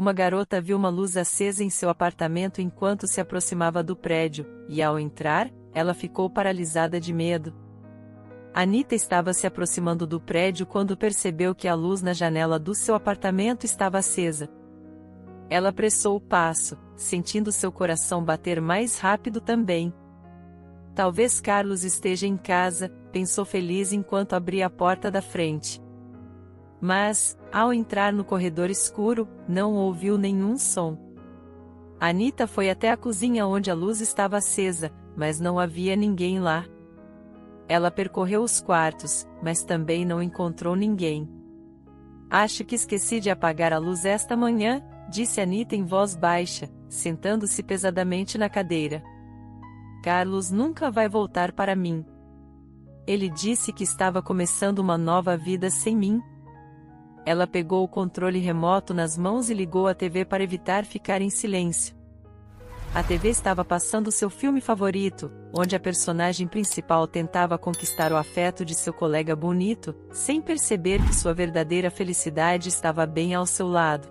uma garota viu uma luz acesa em seu apartamento enquanto se aproximava do prédio, e ao entrar, ela ficou paralisada de medo. Anita estava se aproximando do prédio quando percebeu que a luz na janela do seu apartamento estava acesa. Ela apressou o passo, sentindo seu coração bater mais rápido também. Talvez Carlos esteja em casa, pensou feliz enquanto abria a porta da frente. Mas, ao entrar no corredor escuro, não ouviu nenhum som. Anita foi até a cozinha onde a luz estava acesa, mas não havia ninguém lá. Ela percorreu os quartos, mas também não encontrou ninguém. Acho que esqueci de apagar a luz esta manhã, disse Anita em voz baixa, sentando-se pesadamente na cadeira. Carlos nunca vai voltar para mim. Ele disse que estava começando uma nova vida sem mim. Ela pegou o controle remoto nas mãos e ligou a TV para evitar ficar em silêncio. A TV estava passando seu filme favorito, onde a personagem principal tentava conquistar o afeto de seu colega bonito, sem perceber que sua verdadeira felicidade estava bem ao seu lado.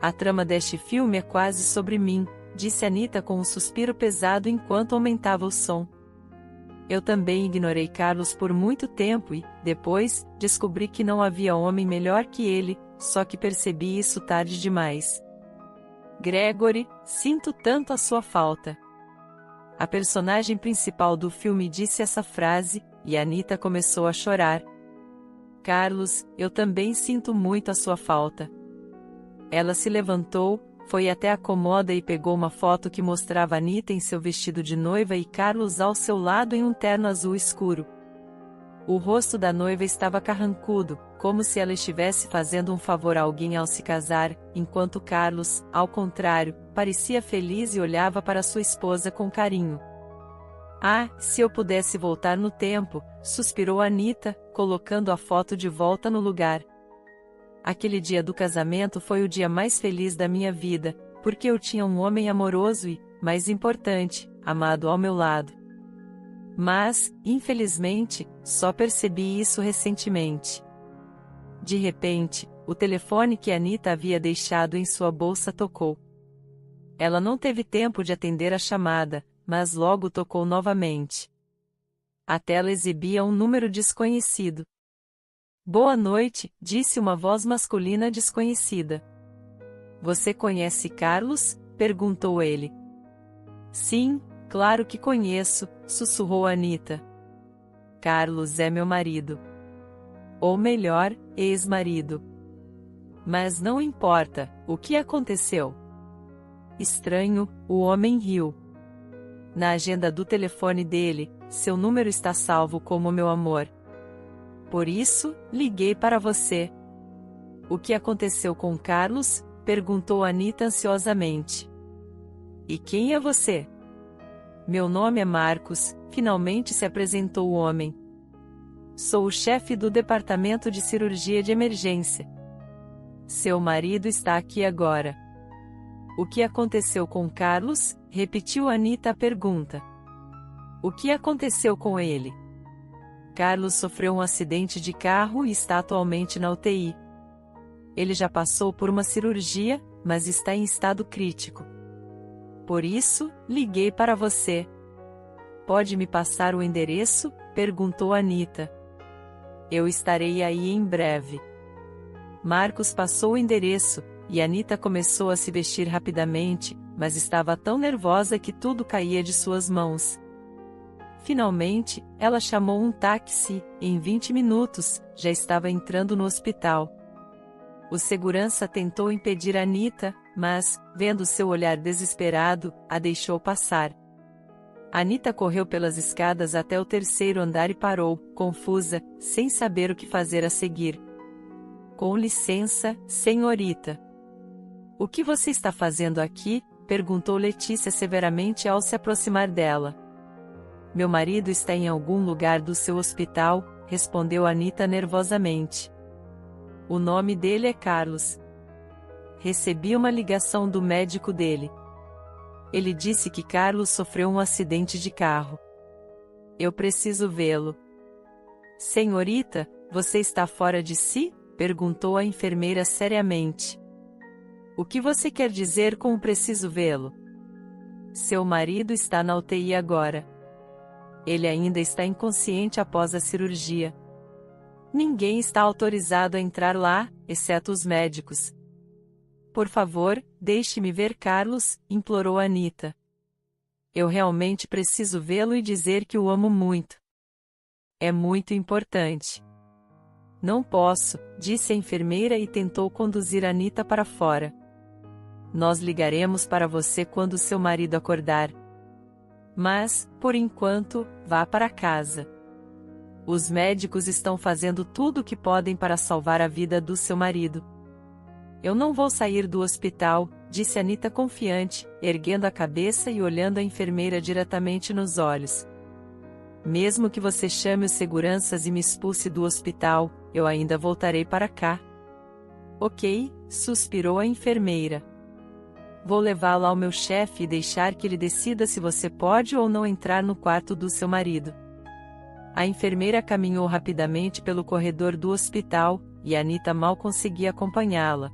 A trama deste filme é quase sobre mim, disse Anita com um suspiro pesado enquanto aumentava o som. Eu também ignorei Carlos por muito tempo e, depois, descobri que não havia homem melhor que ele, só que percebi isso tarde demais. Gregory, sinto tanto a sua falta. A personagem principal do filme disse essa frase, e Anita começou a chorar. Carlos, eu também sinto muito a sua falta. Ela se levantou, foi até a cômoda e pegou uma foto que mostrava Anita em seu vestido de noiva e Carlos ao seu lado em um terno azul escuro. O rosto da noiva estava carrancudo, como se ela estivesse fazendo um favor a alguém ao se casar, enquanto Carlos, ao contrário, parecia feliz e olhava para sua esposa com carinho. Ah, se eu pudesse voltar no tempo, suspirou Anita, colocando a foto de volta no lugar. Aquele dia do casamento foi o dia mais feliz da minha vida, porque eu tinha um homem amoroso e, mais importante, amado ao meu lado. Mas, infelizmente, só percebi isso recentemente. De repente, o telefone que Anita havia deixado em sua bolsa tocou. Ela não teve tempo de atender a chamada, mas logo tocou novamente. A tela exibia um número desconhecido. Boa noite, disse uma voz masculina desconhecida. Você conhece Carlos? Perguntou ele. Sim, claro que conheço, sussurrou Anita. Carlos é meu marido. Ou melhor, ex-marido. Mas não importa, o que aconteceu? Estranho, o homem riu. Na agenda do telefone dele, seu número está salvo como meu amor. Por isso, liguei para você. O que aconteceu com Carlos? Perguntou Anita ansiosamente. E quem é você? Meu nome é Marcos, finalmente se apresentou o homem. Sou o chefe do departamento de cirurgia de emergência. Seu marido está aqui agora. O que aconteceu com Carlos? Repetiu Anita a pergunta. O que aconteceu com ele? Carlos sofreu um acidente de carro e está atualmente na UTI. Ele já passou por uma cirurgia, mas está em estado crítico. Por isso, liguei para você. Pode me passar o endereço? Perguntou Anita. Eu estarei aí em breve. Marcos passou o endereço, e Anita começou a se vestir rapidamente, mas estava tão nervosa que tudo caía de suas mãos. Finalmente, ela chamou um táxi, e em 20 minutos, já estava entrando no hospital. O segurança tentou impedir Anita, mas, vendo seu olhar desesperado, a deixou passar. Anita correu pelas escadas até o terceiro andar e parou, confusa, sem saber o que fazer a seguir. Com licença, senhorita. O que você está fazendo aqui? Perguntou Letícia severamente ao se aproximar dela. Meu marido está em algum lugar do seu hospital, respondeu Anita nervosamente. O nome dele é Carlos. Recebi uma ligação do médico dele. Ele disse que Carlos sofreu um acidente de carro. Eu preciso vê-lo. Senhorita, você está fora de si? Perguntou a enfermeira seriamente. O que você quer dizer com preciso vê-lo? Seu marido está na UTI agora. Ele ainda está inconsciente após a cirurgia. Ninguém está autorizado a entrar lá, exceto os médicos. Por favor, deixe-me ver Carlos, implorou Anita. Eu realmente preciso vê-lo e dizer que o amo muito. É muito importante. Não posso, disse a enfermeira e tentou conduzir Anita para fora. Nós ligaremos para você quando seu marido acordar. Mas, por enquanto, vá para casa. Os médicos estão fazendo tudo o que podem para salvar a vida do seu marido. Eu não vou sair do hospital, disse Anita confiante, erguendo a cabeça e olhando a enfermeira diretamente nos olhos. Mesmo que você chame os seguranças e me expulse do hospital, eu ainda voltarei para cá. Ok, suspirou a enfermeira. Vou levá-lo ao meu chefe e deixar que ele decida se você pode ou não entrar no quarto do seu marido. A enfermeira caminhou rapidamente pelo corredor do hospital, e Anita mal conseguia acompanhá-la.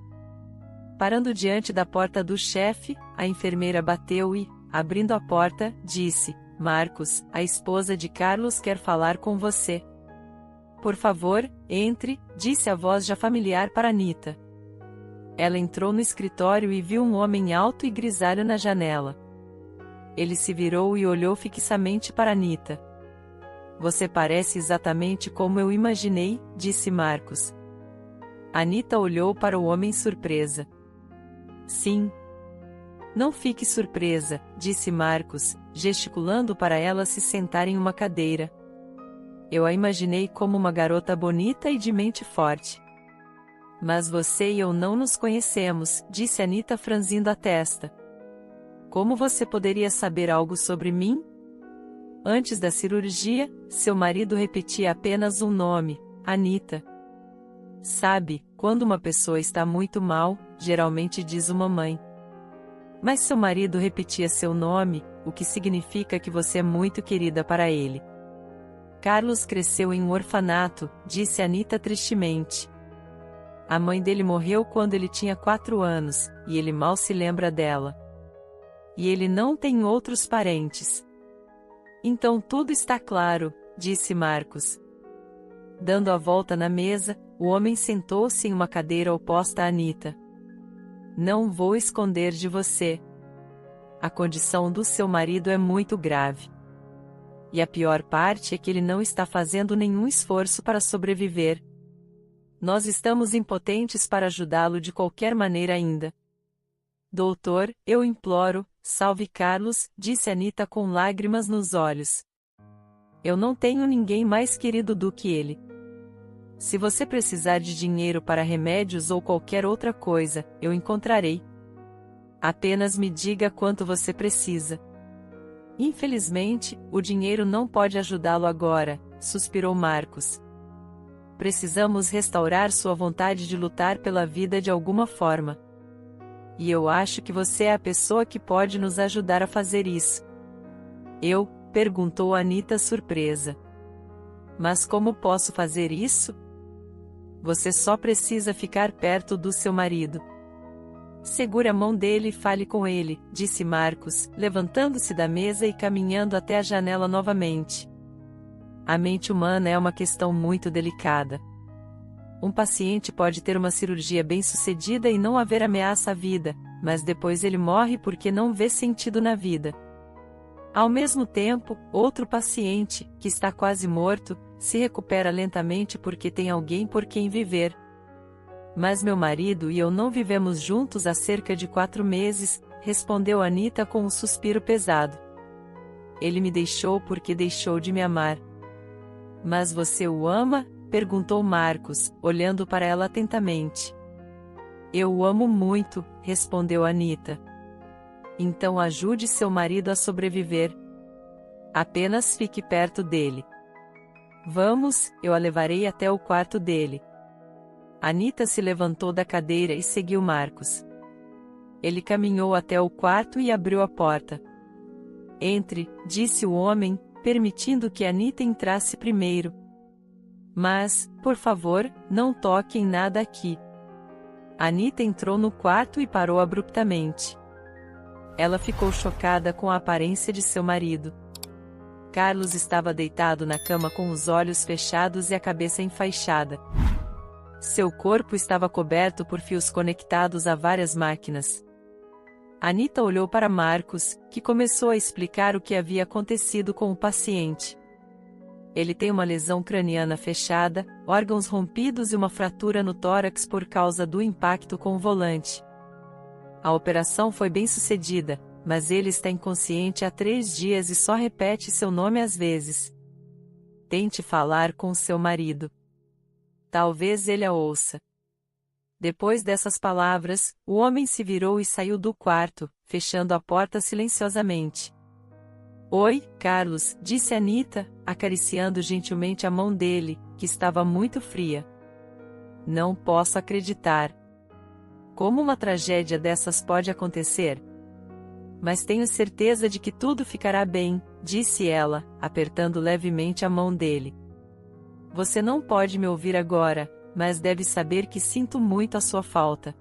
Parando diante da porta do chefe, a enfermeira bateu e, abrindo a porta, disse: Marcos, a esposa de Carlos quer falar com você. Por favor, entre, disse a voz já familiar para Anita. Ela entrou no escritório e viu um homem alto e grisalho na janela. Ele se virou e olhou fixamente para Anita. Você parece exatamente como eu imaginei, disse Marcos. Anita olhou para o homem surpresa. Sim. Não fique surpresa, disse Marcos, gesticulando para ela se sentar em uma cadeira. Eu a imaginei como uma garota bonita e de mente forte. Mas você e eu não nos conhecemos, disse Anita franzindo a testa. Como você poderia saber algo sobre mim? Antes da cirurgia, seu marido repetia apenas um nome, Anita. Sabe, quando uma pessoa está muito mal, geralmente diz uma mãe. Mas seu marido repetia seu nome, o que significa que você é muito querida para ele. Carlos cresceu em um orfanato, disse Anita tristemente. A mãe dele morreu quando ele tinha 4 anos, e ele mal se lembra dela. E ele não tem outros parentes. Então tudo está claro, disse Marcos. Dando a volta na mesa, o homem sentou-se em uma cadeira oposta a Anita. Não vou esconder de você. A condição do seu marido é muito grave. E a pior parte é que ele não está fazendo nenhum esforço para sobreviver. Nós estamos impotentes para ajudá-lo de qualquer maneira ainda. Doutor, eu imploro, salve Carlos, disse Anita com lágrimas nos olhos. Eu não tenho ninguém mais querido do que ele. Se você precisar de dinheiro para remédios ou qualquer outra coisa, eu encontrarei. Apenas me diga quanto você precisa. Infelizmente, o dinheiro não pode ajudá-lo agora, suspirou Marcos. Precisamos restaurar sua vontade de lutar pela vida de alguma forma. E eu acho que você é a pessoa que pode nos ajudar a fazer isso. Eu? Perguntou Anita surpresa. Mas como posso fazer isso? Você só precisa ficar perto do seu marido. Segure a mão dele e fale com ele, disse Marcos, levantando-se da mesa e caminhando até a janela novamente. A mente humana é uma questão muito delicada. Um paciente pode ter uma cirurgia bem-sucedida e não haver ameaça à vida, mas depois ele morre porque não vê sentido na vida. Ao mesmo tempo, outro paciente, que está quase morto, se recupera lentamente porque tem alguém por quem viver. Mas meu marido e eu não vivemos juntos há cerca de 4 meses, respondeu Anita com um suspiro pesado. Ele me deixou porque deixou de me amar. Mas você o ama? Perguntou Marcos, olhando para ela atentamente. Eu o amo muito, respondeu Anita. Então ajude seu marido a sobreviver. Apenas fique perto dele. Vamos, eu a levarei até o quarto dele. Anita se levantou da cadeira e seguiu Marcos. Ele caminhou até o quarto e abriu a porta. Entre, disse o homem, permitindo que Anita entrasse primeiro. Mas, por favor, não toque em nada aqui. Anita entrou no quarto e parou abruptamente. Ela ficou chocada com a aparência de seu marido. Carlos estava deitado na cama com os olhos fechados e a cabeça enfaixada. Seu corpo estava coberto por fios conectados a várias máquinas. Anita olhou para Marcos, que começou a explicar o que havia acontecido com o paciente. Ele tem uma lesão craniana fechada, órgãos rompidos e uma fratura no tórax por causa do impacto com o volante. A operação foi bem sucedida, mas ele está inconsciente há 3 dias e só repete seu nome às vezes. Tente falar com seu marido. Talvez ele a ouça. Depois dessas palavras, o homem se virou e saiu do quarto, fechando a porta silenciosamente. Oi, Carlos, disse Anita, acariciando gentilmente a mão dele, que estava muito fria. Não posso acreditar. Como uma tragédia dessas pode acontecer? Mas tenho certeza de que tudo ficará bem, disse ela, apertando levemente a mão dele. Você não pode me ouvir agora, mas deve saber que sinto muito a sua falta.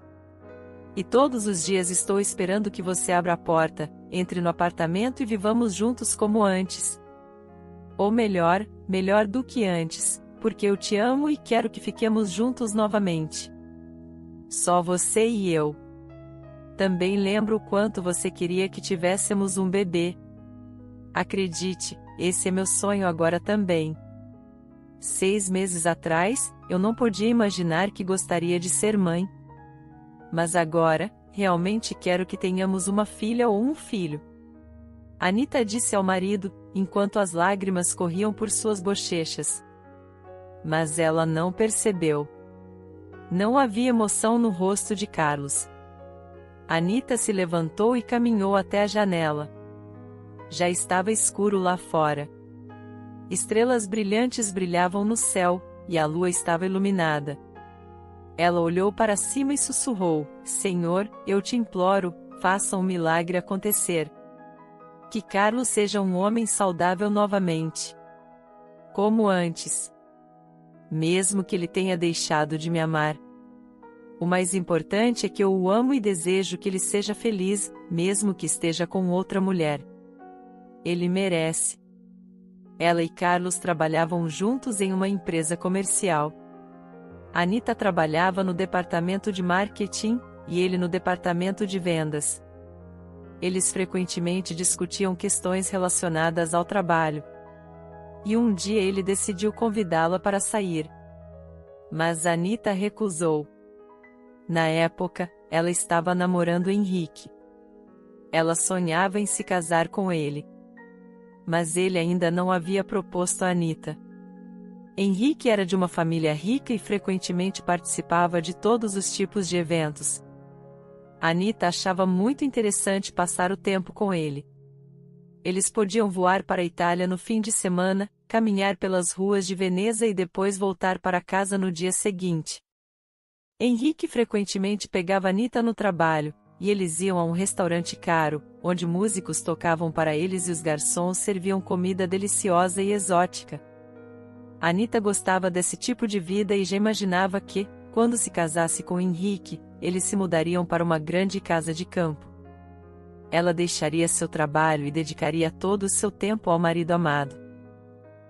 E todos os dias estou esperando que você abra a porta, entre no apartamento e vivamos juntos como antes. Ou melhor do que antes, porque eu te amo e quero que fiquemos juntos novamente. Só você e eu. Também lembro o quanto você queria que tivéssemos um bebê. Acredite, esse é meu sonho agora também. 6 meses atrás, eu não podia imaginar que gostaria de ser mãe. Mas agora, realmente quero que tenhamos uma filha ou um filho. Anita disse ao marido, enquanto as lágrimas corriam por suas bochechas. Mas ela não percebeu. Não havia emoção no rosto de Carlos. Anita se levantou e caminhou até a janela. Já estava escuro lá fora. Estrelas brilhantes brilhavam no céu, e a lua estava iluminada. Ela olhou para cima e sussurrou: Senhor, eu te imploro, faça um milagre acontecer. Que Carlos seja um homem saudável novamente. Como antes. Mesmo que ele tenha deixado de me amar. O mais importante é que eu o amo e desejo que ele seja feliz, mesmo que esteja com outra mulher. Ele merece. Ela e Carlos trabalhavam juntos em uma empresa comercial. Anita trabalhava no departamento de marketing, e ele no departamento de vendas. Eles frequentemente discutiam questões relacionadas ao trabalho. E um dia ele decidiu convidá-la para sair. Mas Anita recusou. Na época, ela estava namorando Henrique. Ela sonhava em se casar com ele. Mas ele ainda não havia proposto a Anita. Henrique era de uma família rica e frequentemente participava de todos os tipos de eventos. Anita achava muito interessante passar o tempo com ele. Eles podiam voar para a Itália no fim de semana, caminhar pelas ruas de Veneza e depois voltar para casa no dia seguinte. Henrique frequentemente pegava Anita no trabalho, e eles iam a um restaurante caro, onde músicos tocavam para eles e os garçons serviam comida deliciosa e exótica. Anita gostava desse tipo de vida e já imaginava que, quando se casasse com Henrique, eles se mudariam para uma grande casa de campo. Ela deixaria seu trabalho e dedicaria todo o seu tempo ao marido amado.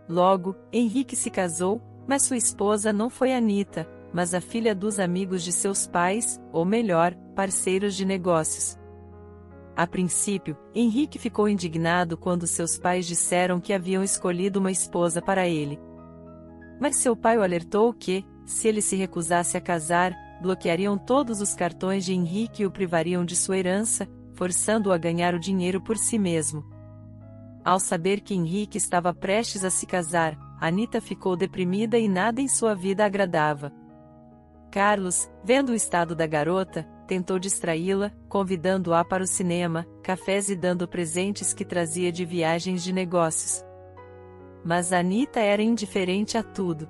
Logo, Henrique se casou, mas sua esposa não foi Anita, mas a filha dos amigos de seus pais, ou melhor, parceiros de negócios. A princípio, Henrique ficou indignado quando seus pais disseram que haviam escolhido uma esposa para ele. Mas seu pai o alertou que, se ele se recusasse a casar, bloqueariam todos os cartões de Henrique e o privariam de sua herança, forçando-o a ganhar o dinheiro por si mesmo. Ao saber que Henrique estava prestes a se casar, Anita ficou deprimida e nada em sua vida agradava. Carlos, vendo o estado da garota, tentou distraí-la, convidando-a para o cinema, cafés e dando presentes que trazia de viagens de negócios. Mas Anita era indiferente a tudo.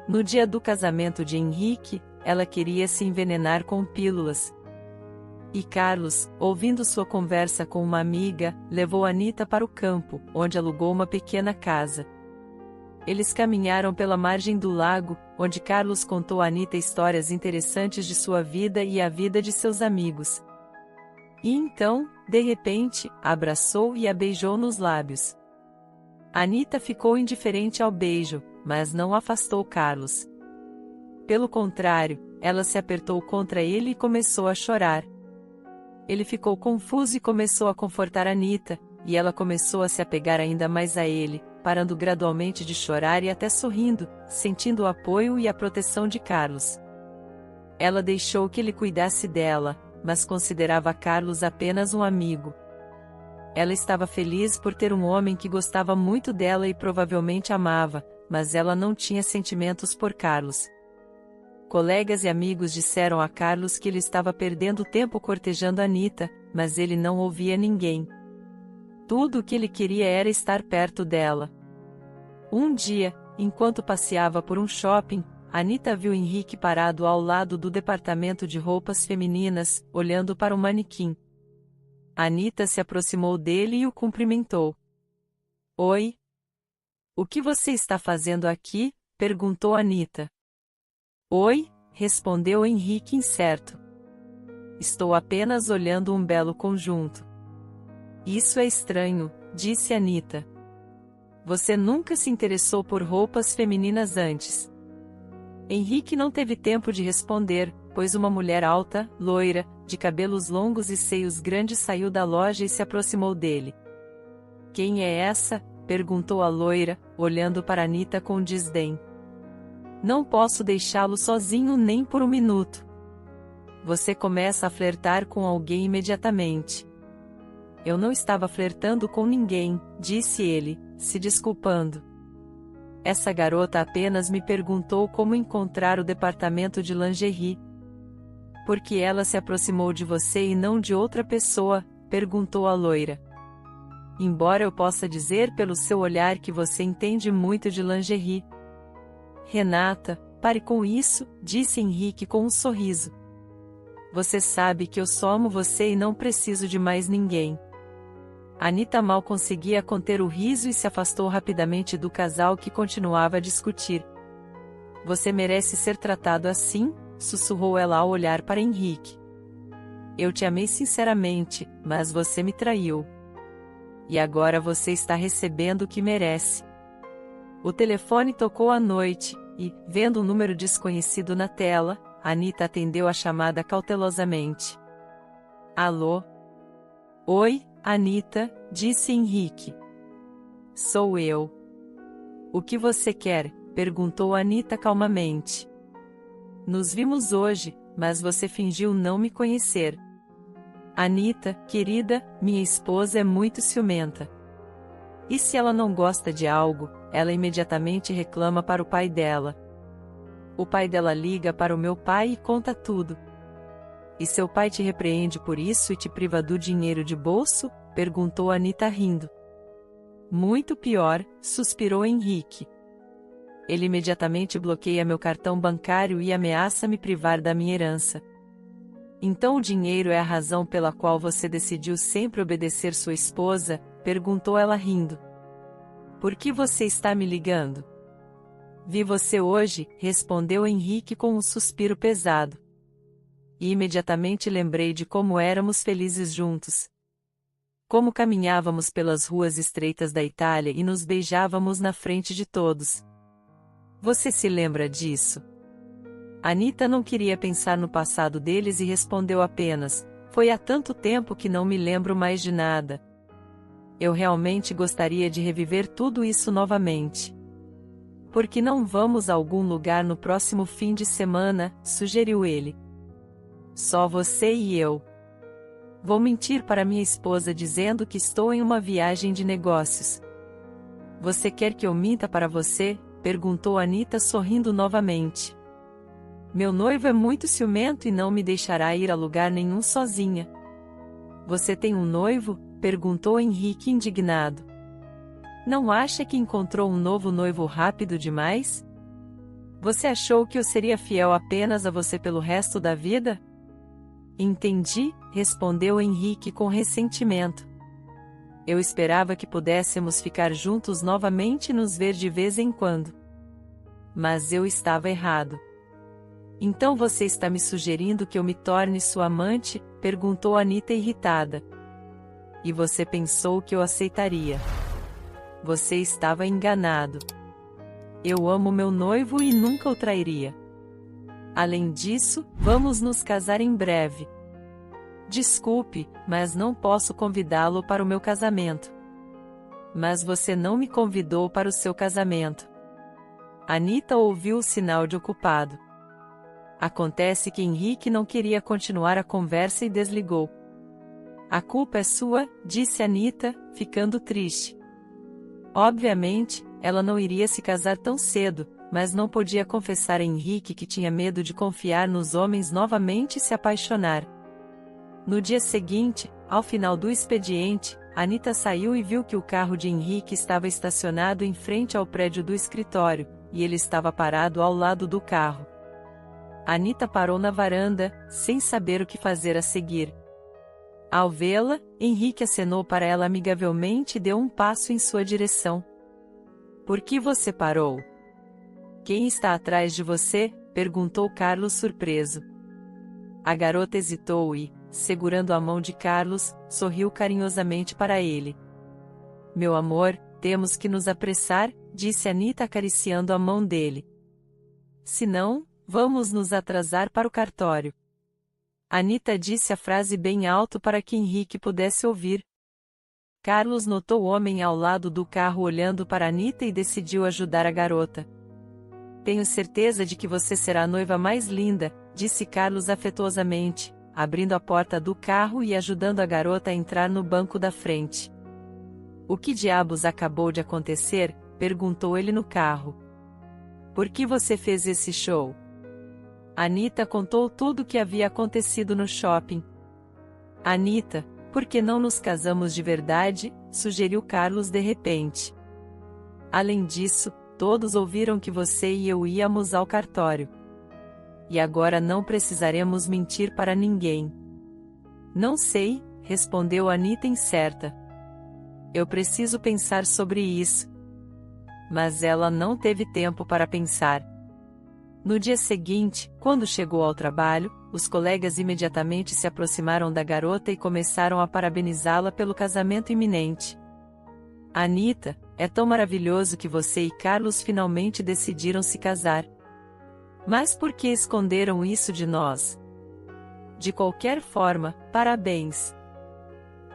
No dia do casamento de Henrique, ela queria se envenenar com pílulas. E Carlos, ouvindo sua conversa com uma amiga, levou Anita para o campo, onde alugou uma pequena casa. Eles caminharam pela margem do lago, onde Carlos contou a Anita histórias interessantes de sua vida e a vida de seus amigos. E então, de repente, a abraçou e a beijou nos lábios. Anita ficou indiferente ao beijo, mas não afastou Carlos. Pelo contrário, ela se apertou contra ele e começou a chorar. Ele ficou confuso e começou a confortar Anita, e ela começou a se apegar ainda mais a ele, parando gradualmente de chorar e até sorrindo, sentindo o apoio e a proteção de Carlos. Ela deixou que ele cuidasse dela, mas considerava Carlos apenas um amigo. Ela estava feliz por ter um homem que gostava muito dela e provavelmente amava, mas ela não tinha sentimentos por Carlos. Colegas e amigos disseram a Carlos que ele estava perdendo tempo cortejando Anita, mas ele não ouvia ninguém. Tudo o que ele queria era estar perto dela. Um dia, enquanto passeava por um shopping, Anita viu Henrique parado ao lado do departamento de roupas femininas, olhando para um manequim. Anita se aproximou dele e o cumprimentou. Oi? O que você está fazendo aqui? Perguntou Anita. Oi, respondeu Henrique incerto. Estou apenas olhando um belo conjunto. Isso é estranho, disse Anita. Você nunca se interessou por roupas femininas antes. Henrique não teve tempo de responder, pois uma mulher alta, loira, de cabelos longos e seios grandes saiu da loja e se aproximou dele. Quem é essa? Perguntou a loira, olhando para Anita com desdém. Não posso deixá-lo sozinho nem por um minuto. Você começa a flertar com alguém imediatamente. Eu não estava flertando com ninguém, disse ele, se desculpando. Essa garota apenas me perguntou como encontrar o departamento de lingerie. Por que ela se aproximou de você e não de outra pessoa? Perguntou a loira. Embora eu possa dizer pelo seu olhar que você entende muito de lingerie. Renata, pare com isso, disse Henrique com um sorriso. Você sabe que eu só amo você e não preciso de mais ninguém. Anita mal conseguia conter o riso e se afastou rapidamente do casal que continuava a discutir. Você merece ser tratado assim? Sussurrou ela ao olhar para Henrique. Eu te amei sinceramente, mas você me traiu. E agora você está recebendo o que merece. O telefone tocou à noite, e, vendo um número desconhecido na tela, Anita atendeu a chamada cautelosamente. Alô? Oi, Anita, disse Henrique. Sou eu. O que você quer? Perguntou Anita calmamente. Nos vimos hoje, mas você fingiu não me conhecer. Anita, querida, minha esposa é muito ciumenta. E se ela não gosta de algo, ela imediatamente reclama para o pai dela. O pai dela liga para o meu pai e conta tudo. E seu pai te repreende por isso e te priva do dinheiro de bolso? Perguntou Anita rindo. Muito pior, suspirou Henrique. Ele imediatamente bloqueia meu cartão bancário e ameaça me privar da minha herança. Então o dinheiro é a razão pela qual você decidiu sempre obedecer sua esposa? Perguntou ela rindo. Por que você está me ligando? Vi você hoje, respondeu Henrique com um suspiro pesado. E imediatamente lembrei de como éramos felizes juntos. Como caminhávamos pelas ruas estreitas da Itália e nos beijávamos na frente de todos. Você se lembra disso? Anita não queria pensar no passado deles e respondeu apenas, foi há tanto tempo que não me lembro mais de nada. Eu realmente gostaria de reviver tudo isso novamente. Por que não vamos a algum lugar no próximo fim de semana? Sugeriu ele. Só você e eu. Vou mentir para minha esposa dizendo que estou em uma viagem de negócios. Você quer que eu minta para você? Perguntou Anita sorrindo novamente. Meu noivo é muito ciumento e não me deixará ir a lugar nenhum sozinha. Você tem um noivo? Perguntou Henrique indignado. Não acha que encontrou um novo noivo rápido demais? Você achou que eu seria fiel apenas a você pelo resto da vida? Entendi, respondeu Henrique com ressentimento. Eu esperava que pudéssemos ficar juntos novamente e nos ver de vez em quando. Mas eu estava errado. Então você está me sugerindo que eu me torne sua amante? Perguntou Anita irritada. E você pensou que eu aceitaria? Você estava enganado. Eu amo meu noivo e nunca o trairia. Além disso, vamos nos casar em breve. Desculpe, mas não posso convidá-lo para o meu casamento. Mas você não me convidou para o seu casamento. Anita ouviu o sinal de ocupado. Acontece que Henrique não queria continuar a conversa e desligou. A culpa é sua, disse Anita, ficando triste. Obviamente, ela não iria se casar tão cedo, mas não podia confessar a Henrique que tinha medo de confiar nos homens novamente e se apaixonar. No dia seguinte, ao final do expediente, Anita saiu e viu que o carro de Henrique estava estacionado em frente ao prédio do escritório, e ele estava parado ao lado do carro. Anita parou na varanda, sem saber o que fazer a seguir. Ao vê-la, Henrique acenou para ela amigavelmente e deu um passo em sua direção. Por que você parou? Quem está atrás de você? Perguntou Carlos surpreso. A garota hesitou e, segurando a mão de Carlos, sorriu carinhosamente para ele. Meu amor, temos que nos apressar, disse Anita acariciando a mão dele. Se não, vamos nos atrasar para o cartório. Anita disse a frase bem alto para que Henrique pudesse ouvir. Carlos notou o homem ao lado do carro olhando para Anita e decidiu ajudar a garota. Tenho certeza de que você será a noiva mais linda, disse Carlos afetuosamente, abrindo a porta do carro e ajudando a garota a entrar no banco da frente. O que diabos acabou de acontecer? Perguntou ele no carro. Por que você fez esse show? Anita contou tudo o que havia acontecido no shopping. Anita, por que não nos casamos de verdade? Sugeriu Carlos de repente. Além disso, todos ouviram que você e eu íamos ao cartório. E agora não precisaremos mentir para ninguém. Não sei, respondeu Anita incerta. Eu preciso pensar sobre isso. Mas ela não teve tempo para pensar. No dia seguinte, quando chegou ao trabalho, os colegas imediatamente se aproximaram da garota e começaram a parabenizá-la pelo casamento iminente. Anita, é tão maravilhoso que você e Carlos finalmente decidiram se casar. Mas por que esconderam isso de nós? De qualquer forma, parabéns.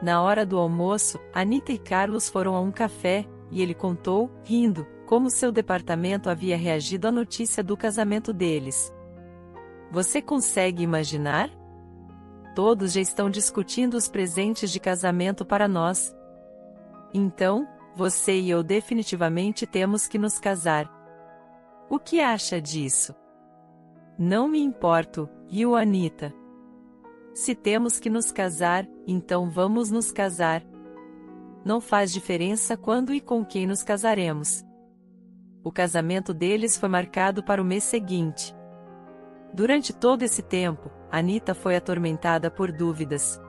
Na hora do almoço, Anita e Carlos foram a um café, e ele contou, rindo, como seu departamento havia reagido à notícia do casamento deles. Você consegue imaginar? Todos já estão discutindo os presentes de casamento para nós. Então, você e eu definitivamente temos que nos casar. O que acha disso? Não me importo, riu Anita. Se temos que nos casar, então vamos nos casar. Não faz diferença quando e com quem nos casaremos. O casamento deles foi marcado para o mês seguinte. Durante todo esse tempo, Anita foi atormentada por dúvidas.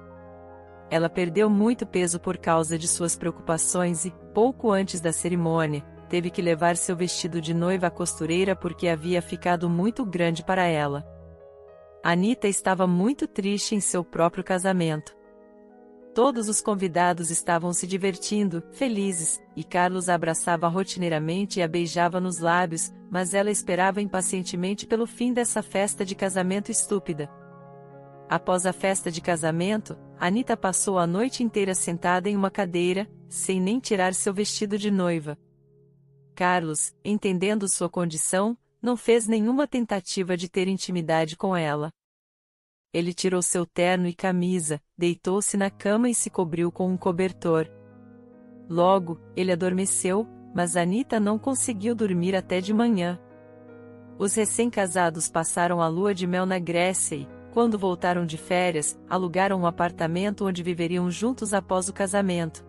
Ela perdeu muito peso por causa de suas preocupações e, pouco antes da cerimônia, teve que levar seu vestido de noiva à costureira porque havia ficado muito grande para ela. Anita estava muito triste em seu próprio casamento. Todos os convidados estavam se divertindo, felizes, e Carlos a abraçava rotineiramente e a beijava nos lábios, mas ela esperava impacientemente pelo fim dessa festa de casamento estúpida. Após a festa de casamento, Anita passou a noite inteira sentada em uma cadeira, sem nem tirar seu vestido de noiva. Carlos, entendendo sua condição, não fez nenhuma tentativa de ter intimidade com ela. Ele tirou seu terno e camisa, deitou-se na cama e se cobriu com um cobertor. Logo, ele adormeceu, mas Anita não conseguiu dormir até de manhã. Os recém-casados passaram a lua de mel na Grécia e, quando voltaram de férias, alugaram um apartamento onde viveriam juntos após o casamento.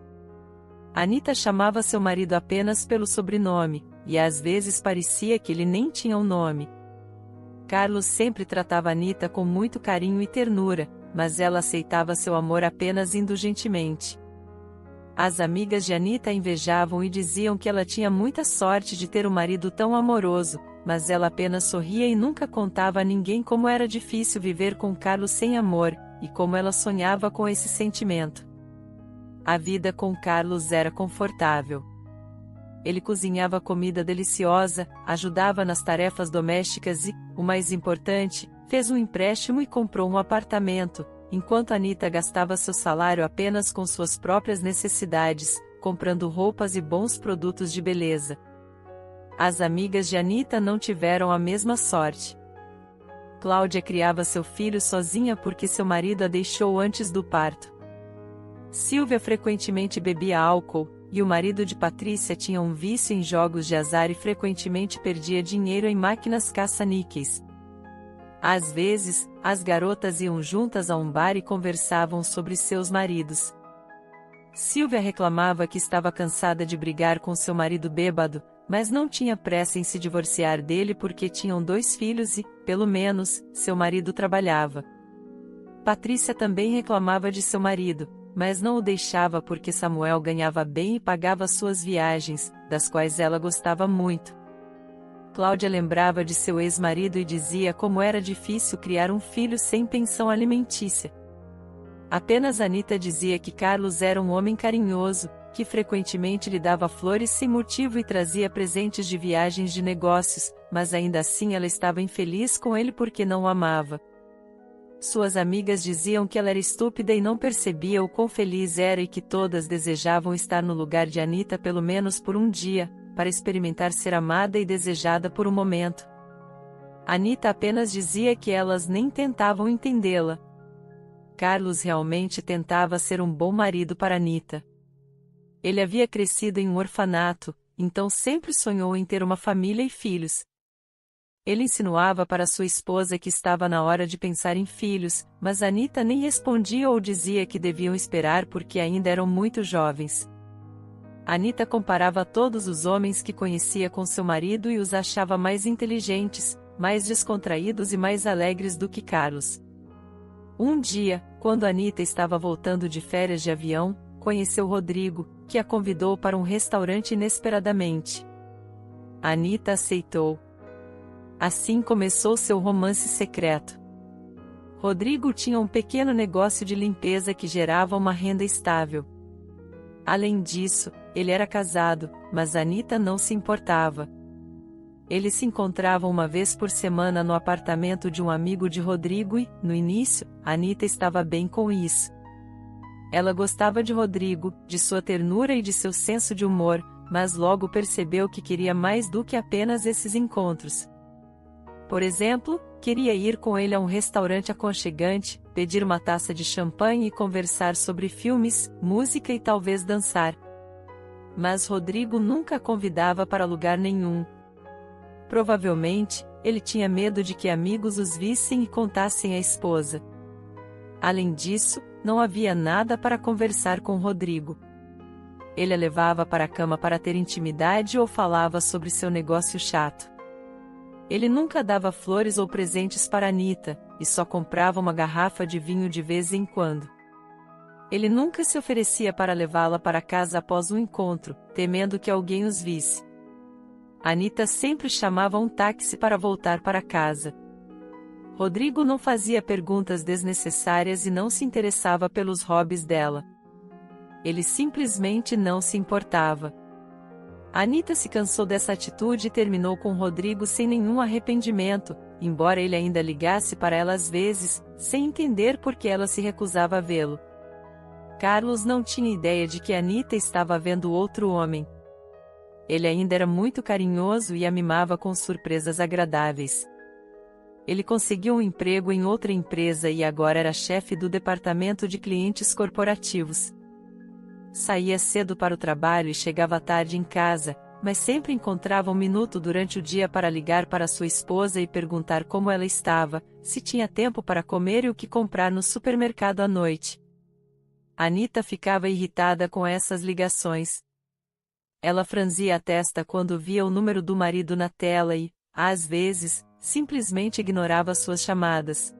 Anita chamava seu marido apenas pelo sobrenome, e às vezes parecia que ele nem tinha um nome. Carlos sempre tratava Anita com muito carinho e ternura, mas ela aceitava seu amor apenas indulgentemente. As amigas de Anita invejavam e diziam que ela tinha muita sorte de ter um marido tão amoroso, mas ela apenas sorria e nunca contava a ninguém como era difícil viver com Carlos sem amor, e como ela sonhava com esse sentimento. A vida com Carlos era confortável. Ele cozinhava comida deliciosa, ajudava nas tarefas domésticas e, o mais importante, fez um empréstimo e comprou um apartamento, enquanto Anita gastava seu salário apenas com suas próprias necessidades, comprando roupas e bons produtos de beleza. As amigas de Anita não tiveram a mesma sorte. Cláudia criava seu filho sozinha porque seu marido a deixou antes do parto. Silvia frequentemente bebia álcool, e o marido de Patrícia tinha um vício em jogos de azar e frequentemente perdia dinheiro em máquinas caça-níqueis. Às vezes, as garotas iam juntas a um bar e conversavam sobre seus maridos. Silvia reclamava que estava cansada de brigar com seu marido bêbado, mas não tinha pressa em se divorciar dele porque tinham 2 filhos e, pelo menos, seu marido trabalhava. Patrícia também reclamava de seu marido, mas não o deixava porque Samuel ganhava bem e pagava suas viagens, das quais ela gostava muito. Cláudia lembrava de seu ex-marido e dizia como era difícil criar um filho sem pensão alimentícia. Apenas Anita dizia que Carlos era um homem carinhoso, que frequentemente lhe dava flores sem motivo e trazia presentes de viagens de negócios, mas ainda assim ela estava infeliz com ele porque não o amava. Suas amigas diziam que ela era estúpida e não percebia o quão feliz era e que todas desejavam estar no lugar de Anita pelo menos por um dia, para experimentar ser amada e desejada por um momento. Anita apenas dizia que elas nem tentavam entendê-la. Carlos realmente tentava ser um bom marido para Anita. Ele havia crescido em um orfanato, então sempre sonhou em ter uma família e filhos. Ele insinuava para sua esposa que estava na hora de pensar em filhos, mas Anita nem respondia ou dizia que deviam esperar porque ainda eram muito jovens. Anita comparava todos os homens que conhecia com seu marido e os achava mais inteligentes, mais descontraídos e mais alegres do que Carlos. Um dia, quando Anita estava voltando de férias de avião, conheceu Rodrigo, que a convidou para um restaurante inesperadamente. Anita aceitou. Assim começou seu romance secreto. Rodrigo tinha um pequeno negócio de limpeza que gerava uma renda estável. Além disso, ele era casado, mas Anita não se importava. Eles se encontravam uma vez por semana no apartamento de um amigo de Rodrigo e, no início, Anita estava bem com isso. Ela gostava de Rodrigo, de sua ternura e de seu senso de humor, mas logo percebeu que queria mais do que apenas esses encontros. Por exemplo, queria ir com ele a um restaurante aconchegante, pedir uma taça de champanhe e conversar sobre filmes, música e talvez dançar. Mas Rodrigo nunca a convidava para lugar nenhum. Provavelmente, ele tinha medo de que amigos os vissem e contassem à esposa. Além disso, não havia nada para conversar com Rodrigo. Ele a levava para a cama para ter intimidade ou falava sobre seu negócio chato. Ele nunca dava flores ou presentes para Anita, e só comprava uma garrafa de vinho de vez em quando. Ele nunca se oferecia para levá-la para casa após um encontro, temendo que alguém os visse. Anita sempre chamava um táxi para voltar para casa. Rodrigo não fazia perguntas desnecessárias e não se interessava pelos hobbies dela. Ele simplesmente não se importava. Anita se cansou dessa atitude e terminou com Rodrigo sem nenhum arrependimento, embora ele ainda ligasse para ela às vezes, sem entender por que ela se recusava a vê-lo. Carlos não tinha ideia de que Anita estava vendo outro homem. Ele ainda era muito carinhoso e a mimava com surpresas agradáveis. Ele conseguiu um emprego em outra empresa e agora era chefe do departamento de clientes corporativos. Saía cedo para o trabalho e chegava tarde em casa, mas sempre encontrava um minuto durante o dia para ligar para sua esposa e perguntar como ela estava, se tinha tempo para comer e o que comprar no supermercado à noite. Anita ficava irritada com essas ligações. Ela franzia a testa quando via o número do marido na tela e, às vezes, simplesmente ignorava suas chamadas.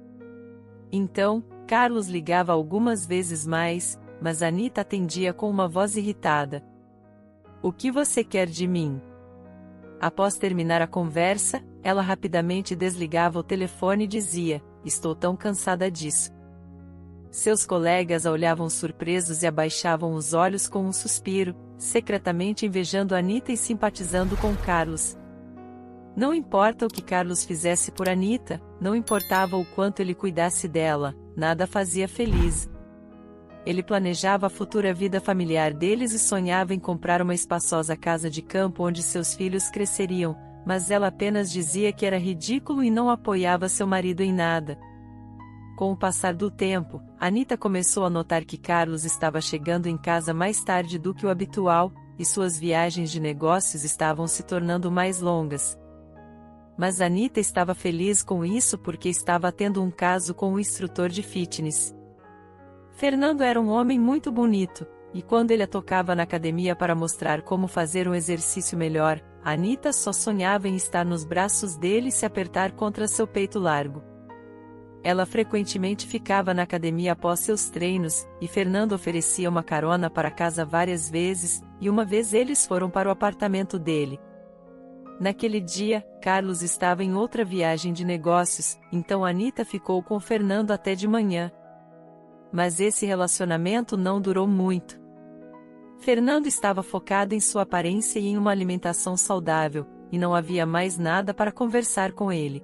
Então, Carlos ligava algumas vezes mais, mas Anita atendia com uma voz irritada. O que você quer de mim? Após terminar a conversa, ela rapidamente desligava o telefone e dizia: estou tão cansada disso. Seus colegas a olhavam surpresos e abaixavam os olhos com um suspiro, secretamente invejando Anita e simpatizando com Carlos. Não importa o que Carlos fizesse por Anita, não importava o quanto ele cuidasse dela, nada fazia feliz. Ele planejava a futura vida familiar deles e sonhava em comprar uma espaçosa casa de campo onde seus filhos cresceriam, mas ela apenas dizia que era ridículo e não apoiava seu marido em nada. Com o passar do tempo, Anita começou a notar que Carlos estava chegando em casa mais tarde do que o habitual, e suas viagens de negócios estavam se tornando mais longas. Mas Anita estava feliz com isso porque estava tendo um caso com o instrutor de fitness. Fernando era um homem muito bonito, e quando ele a tocava na academia para mostrar como fazer um exercício melhor, Anita só sonhava em estar nos braços dele e se apertar contra seu peito largo. Ela frequentemente ficava na academia após seus treinos, e Fernando oferecia uma carona para casa várias vezes, e uma vez eles foram para o apartamento dele. Naquele dia, Carlos estava em outra viagem de negócios, então Anita ficou com Fernando até de manhã. Mas esse relacionamento não durou muito. Fernando estava focado em sua aparência e em uma alimentação saudável, e não havia mais nada para conversar com ele.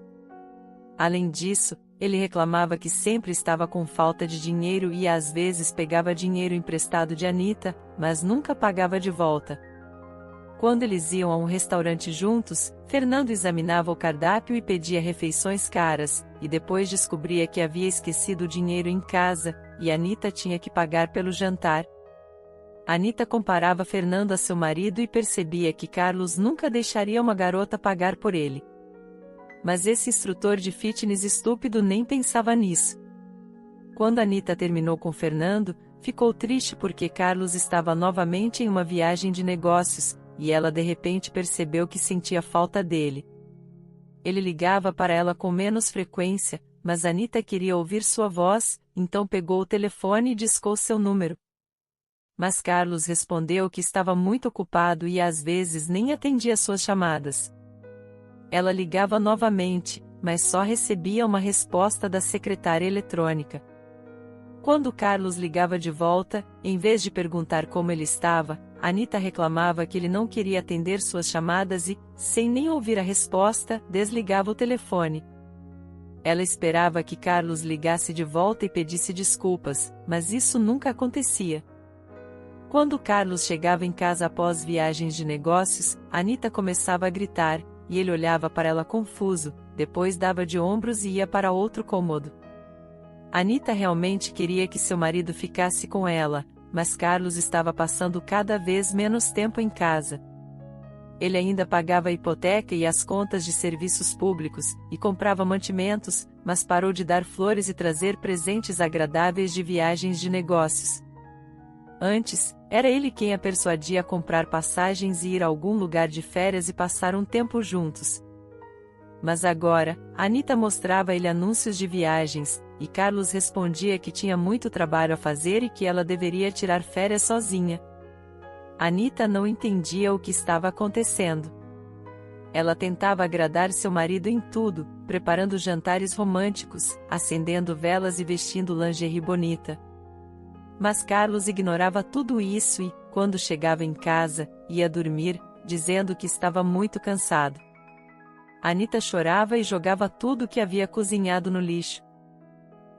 Além disso, ele reclamava que sempre estava com falta de dinheiro e às vezes pegava dinheiro emprestado de Anita, mas nunca pagava de volta. Quando eles iam a um restaurante juntos, Fernando examinava o cardápio e pedia refeições caras, e depois descobria que havia esquecido o dinheiro em casa, e Anita tinha que pagar pelo jantar. Anita comparava Fernando a seu marido e percebia que Carlos nunca deixaria uma garota pagar por ele. Mas esse instrutor de fitness estúpido nem pensava nisso. Quando Anita terminou com Fernando, ficou triste porque Carlos estava novamente em uma viagem de negócios, e ela de repente percebeu que sentia falta dele. Ele ligava para ela com menos frequência, mas Anita queria ouvir sua voz, então pegou o telefone e discou seu número. Mas Carlos respondeu que estava muito ocupado e às vezes nem atendia suas chamadas. Ela ligava novamente, mas só recebia uma resposta da secretária eletrônica. Quando Carlos ligava de volta, em vez de perguntar como ele estava, Anita reclamava que ele não queria atender suas chamadas e, sem nem ouvir a resposta, desligava o telefone. Ela esperava que Carlos ligasse de volta e pedisse desculpas, mas isso nunca acontecia. Quando Carlos chegava em casa após viagens de negócios, Anita começava a gritar, e ele olhava para ela confuso, depois dava de ombros e ia para outro cômodo. Anita realmente queria que seu marido ficasse com ela, mas Carlos estava passando cada vez menos tempo em casa. Ele ainda pagava a hipoteca e as contas de serviços públicos, e comprava mantimentos, mas parou de dar flores e trazer presentes agradáveis de viagens de negócios. Antes, era ele quem a persuadia a comprar passagens e ir a algum lugar de férias e passar um tempo juntos. Mas agora, Anita mostrava a ele anúncios de viagens, e Carlos respondia que tinha muito trabalho a fazer e que ela deveria tirar férias sozinha. Anita não entendia o que estava acontecendo. Ela tentava agradar seu marido em tudo, preparando jantares românticos, acendendo velas e vestindo lingerie bonita. Mas Carlos ignorava tudo isso e, quando chegava em casa, ia dormir, dizendo que estava muito cansado. Anita chorava e jogava tudo que havia cozinhado no lixo.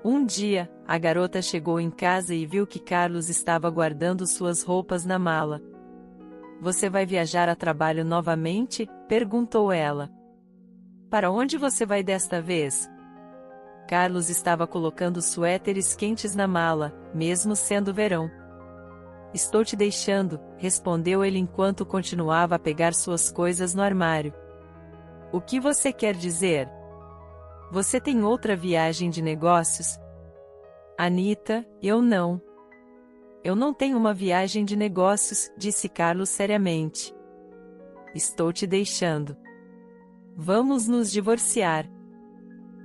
Um dia, a garota chegou em casa e viu que Carlos estava guardando suas roupas na mala. "Você vai viajar a trabalho novamente?" perguntou ela. "Para onde você vai desta vez?" Carlos estava colocando suéteres quentes na mala, mesmo sendo verão. "Estou te deixando", respondeu ele enquanto continuava a pegar suas coisas no armário. "O que você quer dizer? Você tem outra viagem de negócios?" "Anita, eu não. Eu não tenho uma viagem de negócios", disse Carlos seriamente. "Estou te deixando. Vamos nos divorciar."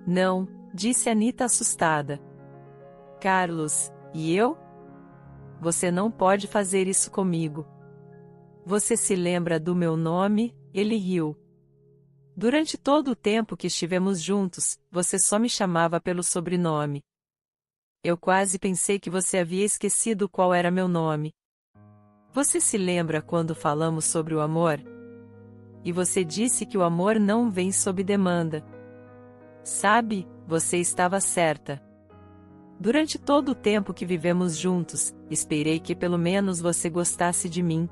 "Não", disse Anita assustada. "Carlos, e eu? você não pode fazer isso comigo. Você se lembra do meu nome? Ele riu. Durante todo o tempo que estivemos juntos, você só me chamava pelo sobrenome. Eu quase pensei que você havia esquecido qual era meu nome. Você se lembra quando falamos sobre o amor? E você disse que o amor não vem sob demanda. Sabe, você estava certa. Durante todo o tempo que vivemos juntos, esperei que pelo menos você gostasse de mim.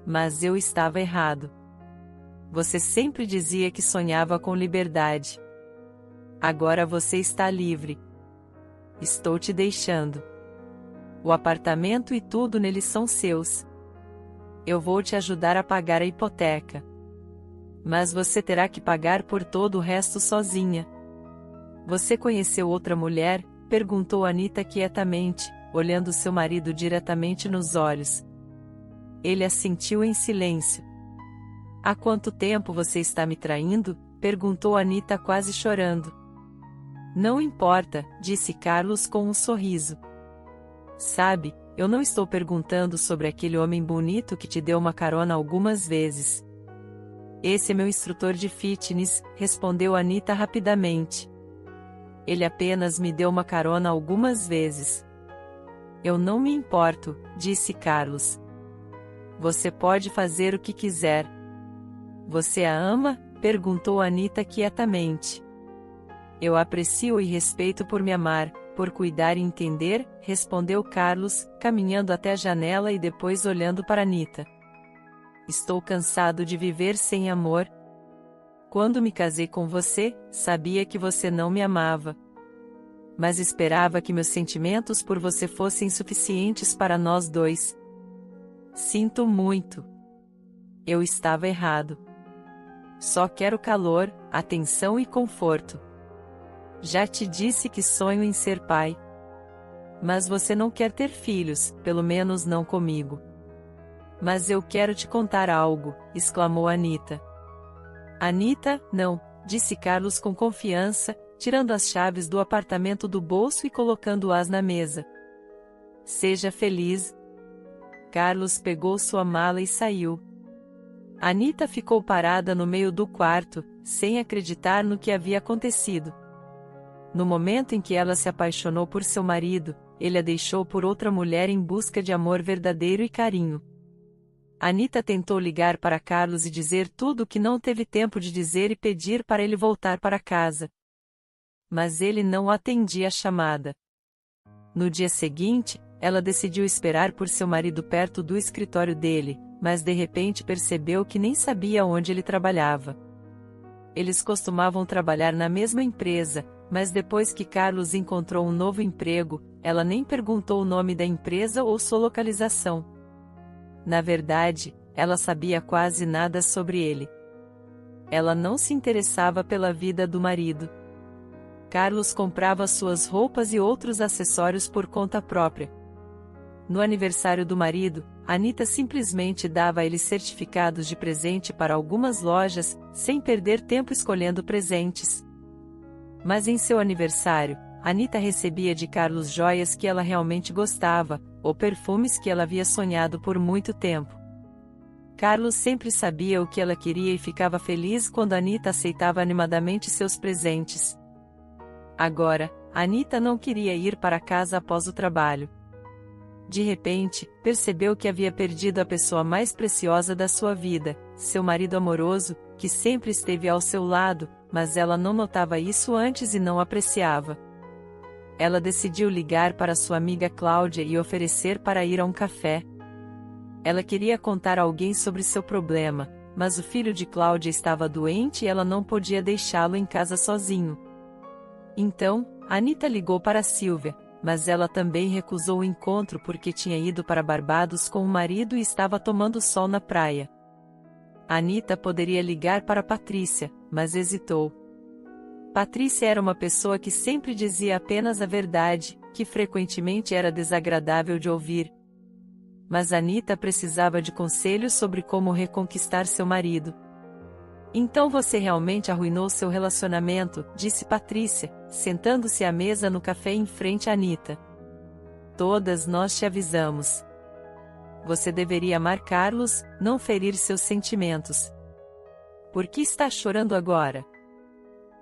Mas eu estava errado. Você sempre dizia que sonhava com liberdade. Agora você está livre. Estou te deixando. O apartamento e tudo nele são seus. Eu vou te ajudar a pagar a hipoteca. Mas você terá que pagar por todo o resto sozinha. Você conheceu outra mulher? Perguntou Anita quietamente, olhando seu marido diretamente nos olhos. Ele assentiu em silêncio. Há quanto tempo você está me traindo? Perguntou Anita quase chorando. Não importa, disse Carlos com um sorriso. Sabe, eu não estou perguntando sobre aquele homem bonito que te deu uma carona algumas vezes. Esse é meu instrutor de fitness, respondeu Anita rapidamente. Ele apenas me deu uma carona algumas vezes. Eu não me importo, disse Carlos. Você pode fazer o que quiser. Você a ama? Perguntou Anita quietamente. Eu aprecio e respeito por me amar, por cuidar e entender, respondeu Carlos, caminhando até a janela e depois olhando para Anita. Estou cansado de viver sem amor. Quando me casei com você, sabia que você não me amava. Mas esperava que meus sentimentos por você fossem suficientes para nós dois. Sinto muito. Eu estava errado. Só quero calor, atenção e conforto. Já te disse que sonho em ser pai. Mas você não quer ter filhos, pelo menos não comigo. Mas eu quero te contar algo, exclamou Anita. Anita, não, disse Carlos com confiança, tirando as chaves do apartamento do bolso e colocando-as na mesa. Seja feliz. Carlos pegou sua mala e saiu. Anita ficou parada no meio do quarto, sem acreditar no que havia acontecido. No momento em que ela se apaixonou por seu marido, ele a deixou por outra mulher em busca de amor verdadeiro e carinho. Anita tentou ligar para Carlos e dizer tudo o que não teve tempo de dizer e pedir para ele voltar para casa. Mas ele não atendia a chamada. No dia seguinte, ela decidiu esperar por seu marido perto do escritório dele, mas de repente percebeu que nem sabia onde ele trabalhava. Eles costumavam trabalhar na mesma empresa, mas depois que Carlos encontrou um novo emprego, ela nem perguntou o nome da empresa ou sua localização. Na verdade, ela sabia quase nada sobre ele. Ela não se interessava pela vida do marido. Carlos comprava suas roupas e outros acessórios por conta própria. No aniversário do marido, Anita simplesmente dava a ele certificados de presente para algumas lojas, sem perder tempo escolhendo presentes. Mas em seu aniversário, Anita recebia de Carlos joias que ela realmente gostava, ou perfumes que ela havia sonhado por muito tempo. Carlos sempre sabia o que ela queria e ficava feliz quando Anita aceitava animadamente seus presentes. Agora, Anita não queria ir para casa após o trabalho. De repente, percebeu que havia perdido a pessoa mais preciosa da sua vida, seu marido amoroso, que sempre esteve ao seu lado, mas ela não notava isso antes e não apreciava. Ela decidiu ligar para sua amiga Cláudia e oferecer para ir a um café. Ela queria contar a alguém sobre seu problema, mas o filho de Cláudia estava doente e ela não podia deixá-lo em casa sozinho. Então, Anita ligou para Silvia, mas ela também recusou o encontro porque tinha ido para Barbados com o marido e estava tomando sol na praia. Anita poderia ligar para Patrícia, mas hesitou. Patrícia era uma pessoa que sempre dizia apenas a verdade, que frequentemente era desagradável de ouvir. Mas Anita precisava de conselhos sobre como reconquistar seu marido. Então você realmente arruinou seu relacionamento, disse Patrícia, sentando-se à mesa no café em frente a Anita. Todas nós te avisamos. Você deveria amar Carlos, não ferir seus sentimentos. Por que está chorando agora?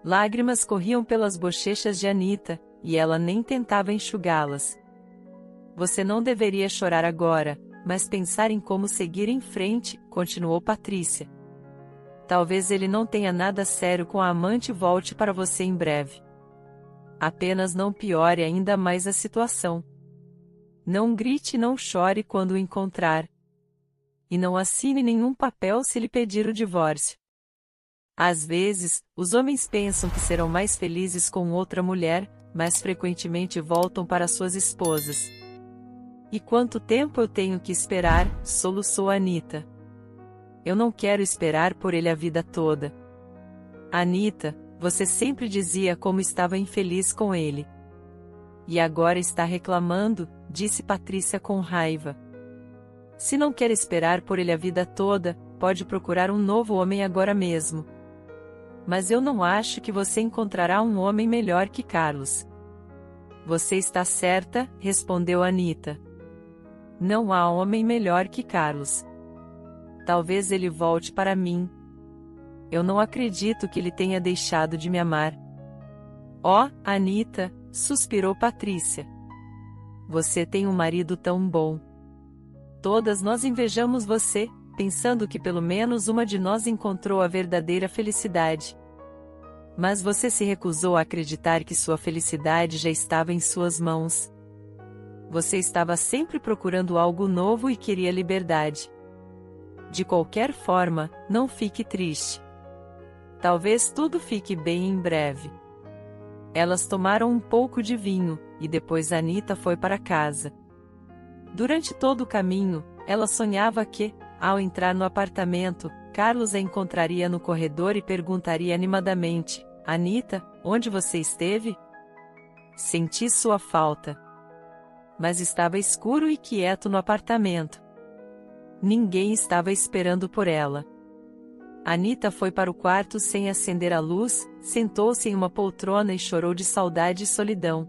Lágrimas corriam pelas bochechas de Anita, e ela nem tentava enxugá-las. Você não deveria chorar agora, mas pensar em como seguir em frente, continuou Patrícia. Talvez ele não tenha nada sério com a amante e volte para você em breve. Apenas não piore ainda mais a situação. Não grite e não chore quando o encontrar. E não assine nenhum papel se lhe pedir o divórcio. Às vezes, os homens pensam que serão mais felizes com outra mulher, mas frequentemente voltam para suas esposas. E quanto tempo eu tenho que esperar? Soluçou Anita. Eu não quero esperar por ele a vida toda. Anita, você sempre dizia como estava infeliz com ele. E agora está reclamando, disse Patrícia com raiva. Se não quer esperar por ele a vida toda, pode procurar um novo homem agora mesmo. Mas eu não acho que você encontrará um homem melhor que Carlos. Você está certa, respondeu Anita. Não há homem melhor que Carlos. Talvez ele volte para mim. Eu não acredito que ele tenha deixado de me amar. Oh, Anita, suspirou Patrícia. Você tem um marido tão bom. Todas nós invejamos você, pensando que pelo menos uma de nós encontrou a verdadeira felicidade. Mas você se recusou a acreditar que sua felicidade já estava em suas mãos. Você estava sempre procurando algo novo e queria liberdade. De qualquer forma, não fique triste. Talvez tudo fique bem em breve. Elas tomaram um pouco de vinho, e depois Anita foi para casa. Durante todo o caminho, ela sonhava que, ao entrar no apartamento, Carlos a encontraria no corredor e perguntaria animadamente: Anita, onde você esteve? Senti sua falta. Mas estava escuro e quieto no apartamento. Ninguém estava esperando por ela. Anita foi para o quarto sem acender a luz, sentou-se em uma poltrona e chorou de saudade e solidão.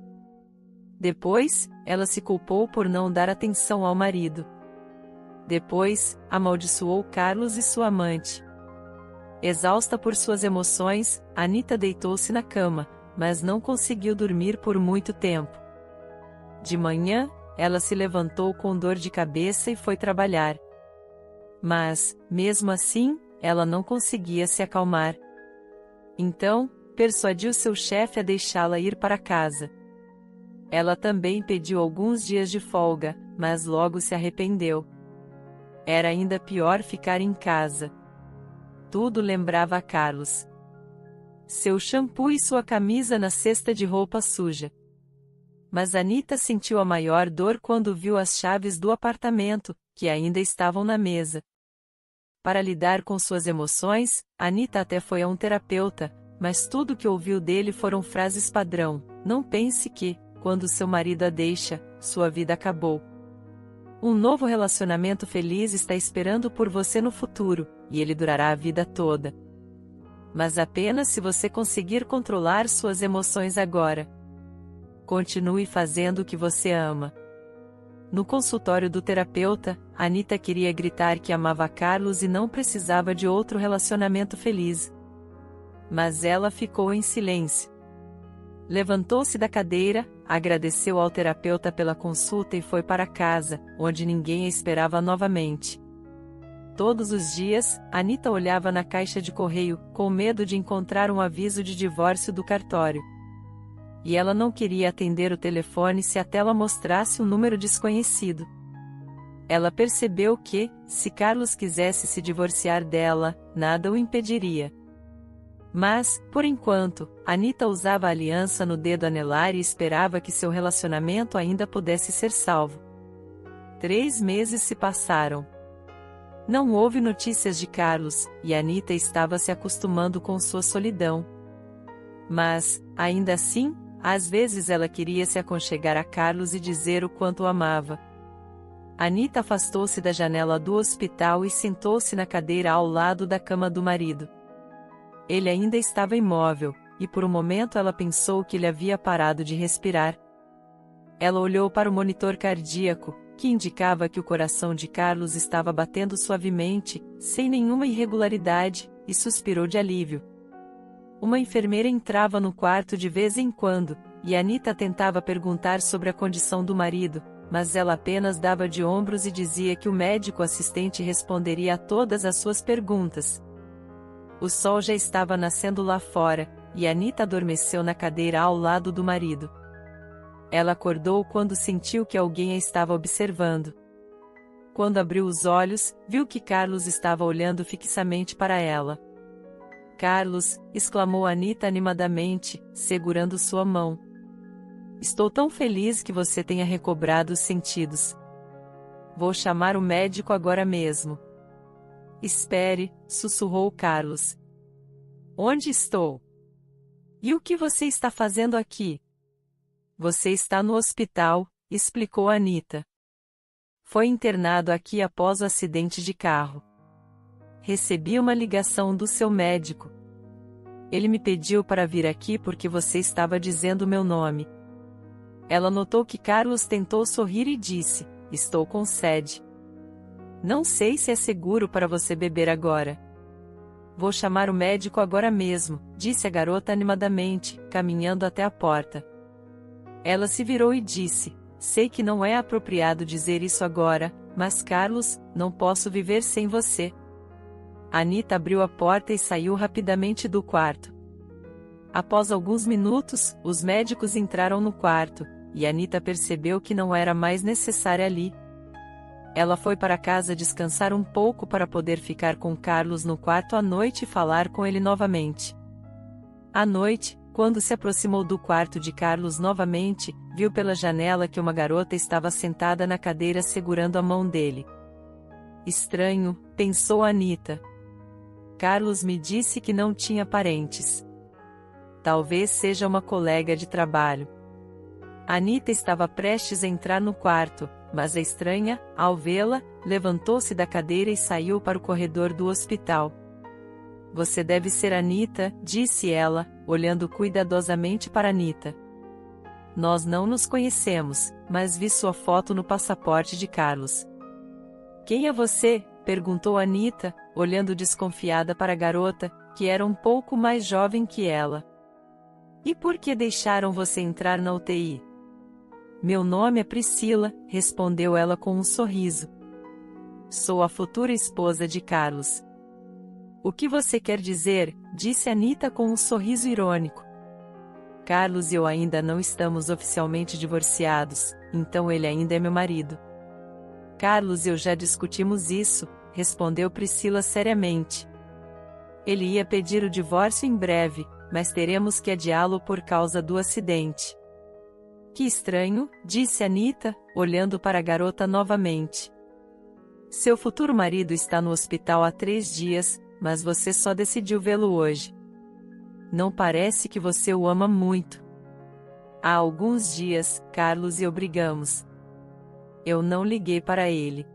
Depois, ela se culpou por não dar atenção ao marido. Depois, amaldiçoou Carlos e sua amante. Exausta por suas emoções, Anita deitou-se na cama, mas não conseguiu dormir por muito tempo. De manhã, ela se levantou com dor de cabeça e foi trabalhar. Mas, mesmo assim, ela não conseguia se acalmar. Então, persuadiu seu chefe a deixá-la ir para casa. Ela também pediu alguns dias de folga, mas logo se arrependeu. Era ainda pior ficar em casa. Tudo lembrava a Carlos. Seu shampoo e sua camisa na cesta de roupa suja. Mas Anita sentiu a maior dor quando viu as chaves do apartamento, que ainda estavam na mesa. Para lidar com suas emoções, Anita até foi a um terapeuta, mas tudo que ouviu dele foram frases padrão: não pense que, quando seu marido a deixa, sua vida acabou. Um novo relacionamento feliz está esperando por você no futuro, e ele durará a vida toda. Mas apenas se você conseguir controlar suas emoções agora. Continue fazendo o que você ama. No consultório do terapeuta, Anita queria gritar que amava Carlos e não precisava de outro relacionamento feliz. Mas ela ficou em silêncio. Levantou-se da cadeira, agradeceu ao terapeuta pela consulta e foi para casa, onde ninguém a esperava novamente. Todos os dias, Anita olhava na caixa de correio, com medo de encontrar um aviso de divórcio do cartório. E ela não queria atender o telefone se a tela mostrasse um número desconhecido. Ela percebeu que, se Carlos quisesse se divorciar dela, nada o impediria. Mas, por enquanto, Anita usava a aliança no dedo anelar e esperava que seu relacionamento ainda pudesse ser salvo. 3 meses se passaram. Não houve notícias de Carlos, e Anita estava se acostumando com sua solidão. Mas, ainda assim, às vezes ela queria se aconchegar a Carlos e dizer o quanto o amava. Anita afastou-se da janela do hospital e sentou-se na cadeira ao lado da cama do marido. Ele ainda estava imóvel, e por um momento ela pensou que ele havia parado de respirar. Ela olhou para o monitor cardíaco, que indicava que o coração de Carlos estava batendo suavemente, sem nenhuma irregularidade, e suspirou de alívio. Uma enfermeira entrava no quarto de vez em quando, e Anita tentava perguntar sobre a condição do marido, mas ela apenas dava de ombros e dizia que o médico assistente responderia a todas as suas perguntas. O sol já estava nascendo lá fora, e Anita adormeceu na cadeira ao lado do marido. Ela acordou quando sentiu que alguém a estava observando. Quando abriu os olhos, viu que Carlos estava olhando fixamente para ela. "Carlos", exclamou Anita animadamente, segurando sua mão. "Estou tão feliz que você tenha recobrado os sentidos. Vou chamar o médico agora mesmo." "Espere", sussurrou Carlos. "Onde estou? E o que você está fazendo aqui?" "Você está no hospital", explicou Anita. "Foi internado aqui após o acidente de carro. Recebi uma ligação do seu médico. Ele me pediu para vir aqui porque você estava dizendo meu nome." Ela notou que Carlos tentou sorrir e disse: "Estou com sede. Não sei se é seguro para você beber agora." "Vou chamar o médico agora mesmo", disse a garota animadamente, caminhando até a porta. Ela se virou e disse: "Sei que não é apropriado dizer isso agora, mas Carlos, não posso viver sem você." Anita abriu a porta e saiu rapidamente do quarto. Após alguns minutos, os médicos entraram no quarto, e Anita percebeu que não era mais necessária ali. Ela foi para casa descansar um pouco para poder ficar com Carlos no quarto à noite e falar com ele novamente. À noite, quando se aproximou do quarto de Carlos novamente, viu pela janela que uma garota estava sentada na cadeira segurando a mão dele. "Estranho", pensou Anita. "Carlos me disse que não tinha parentes. Talvez seja uma colega de trabalho." Anita estava prestes a entrar no quarto, mas a estranha, ao vê-la, levantou-se da cadeira e saiu para o corredor do hospital. "Você deve ser Anita", disse ela, olhando cuidadosamente para Anita. "Nós não nos conhecemos, mas vi sua foto no passaporte de Carlos." "Quem é você?", perguntou Anita, olhando desconfiada para a garota, que era um pouco mais jovem que ela. "E por que deixaram você entrar na UTI?" "Meu nome é Priscila", respondeu ela com um sorriso. "Sou a futura esposa de Carlos." "O que você quer dizer?", disse Anita com um sorriso irônico. "Carlos e eu ainda não estamos oficialmente divorciados, então ele ainda é meu marido." "Carlos e eu já discutimos isso", respondeu Priscila seriamente. "Ele ia pedir o divórcio em breve, mas teremos que adiá-lo por causa do acidente." "Que estranho", disse Anita, olhando para a garota novamente. "Seu futuro marido está no hospital há 3 dias, mas você só decidiu vê-lo hoje. Não parece que você o ama muito." "Há alguns dias, Carlos e eu brigamos. Eu não liguei para ele.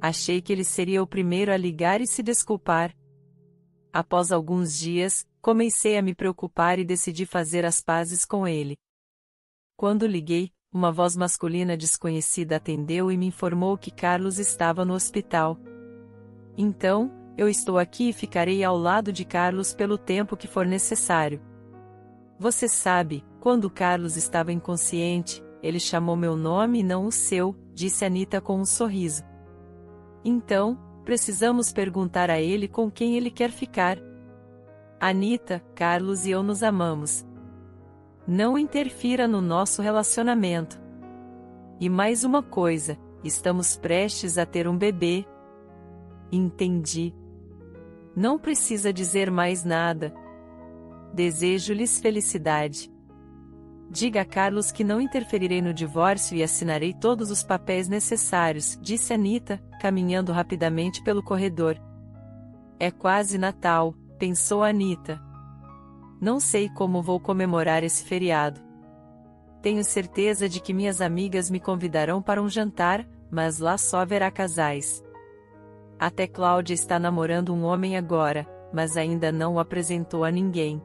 Achei que ele seria o primeiro a ligar e se desculpar. Após alguns dias, comecei a me preocupar e decidi fazer as pazes com ele. Quando liguei, uma voz masculina desconhecida atendeu e me informou que Carlos estava no hospital. Então, eu estou aqui e ficarei ao lado de Carlos pelo tempo que for necessário. Você sabe, quando Carlos estava inconsciente, ele chamou meu nome e não o seu", disse Anita com um sorriso. "Então, precisamos perguntar a ele com quem ele quer ficar. Anita, Carlos e eu nos amamos. Não interfira no nosso relacionamento. E mais uma coisa, estamos prestes a ter um bebê." "Entendi. Não precisa dizer mais nada. Desejo-lhes felicidade. Diga a Carlos que não interferirei no divórcio e assinarei todos os papéis necessários", disse Anita, caminhando rapidamente pelo corredor. "É quase Natal", pensou Anita. "Não sei como vou comemorar esse feriado. Tenho certeza de que minhas amigas me convidarão para um jantar, mas lá só haverá casais. Até Cláudia está namorando um homem agora, mas ainda não o apresentou a ninguém."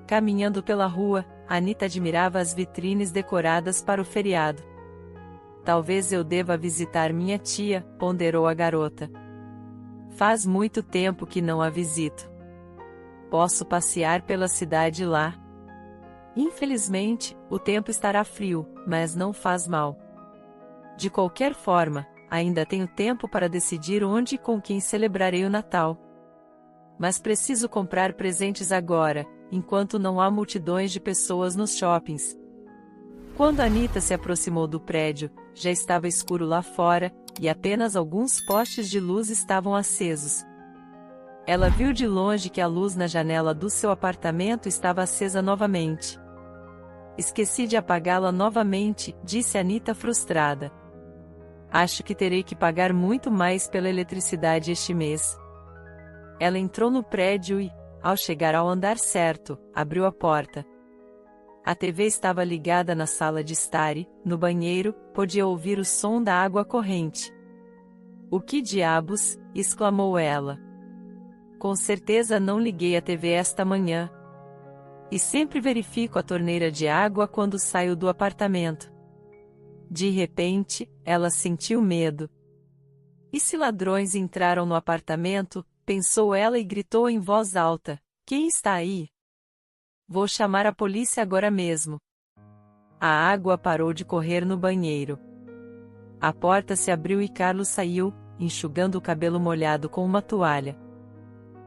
Caminhando pela rua, Anita admirava as vitrines decoradas para o feriado. Talvez eu deva visitar minha tia, ponderou a garota. Faz muito tempo que não a visito. Posso passear pela cidade lá. Infelizmente, o tempo estará frio, mas não faz mal. De qualquer forma, ainda tenho tempo para decidir onde e com quem celebrarei o Natal. Mas preciso comprar presentes agora, enquanto não há multidões de pessoas nos shoppings. Quando Anita se aproximou do prédio, já estava escuro lá fora, e apenas alguns postes de luz estavam acesos. Ela viu de longe que a luz na janela do seu apartamento estava acesa novamente. Esqueci de apagá-la novamente, disse Anita frustrada. Acho que terei que pagar muito mais pela eletricidade este mês. Ela entrou no prédio e, ao chegar ao andar certo, abriu a porta. A TV estava ligada na sala de estar e, no banheiro, podia ouvir o som da água corrente. O que diabos? Exclamou ela. Com certeza não liguei a TV esta manhã. E sempre verifico a torneira de água quando saio do apartamento. De repente, ela sentiu medo. E se ladrões entraram no apartamento? Pensou ela e gritou em voz alta: quem está aí? Vou chamar a polícia agora mesmo. A água parou de correr no banheiro. A porta se abriu e Carlos saiu, enxugando o cabelo molhado com uma toalha.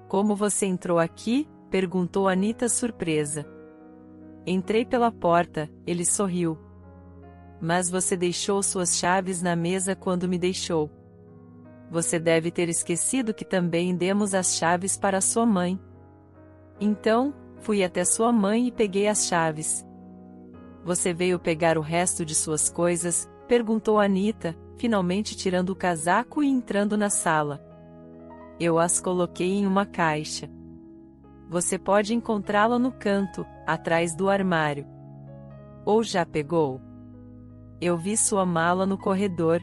Como você entrou aqui? Perguntou Anita surpresa. Entrei pela porta, ele sorriu. Mas você deixou suas chaves na mesa quando me deixou. Você deve ter esquecido que também demos as chaves para sua mãe. Então, fui até sua mãe e peguei as chaves. Você veio pegar o resto de suas coisas? Perguntou Anita, finalmente tirando o casaco e entrando na sala. Eu as coloquei em uma caixa. Você pode encontrá-la no canto, atrás do armário. Ou já pegou? Eu vi sua mala no corredor.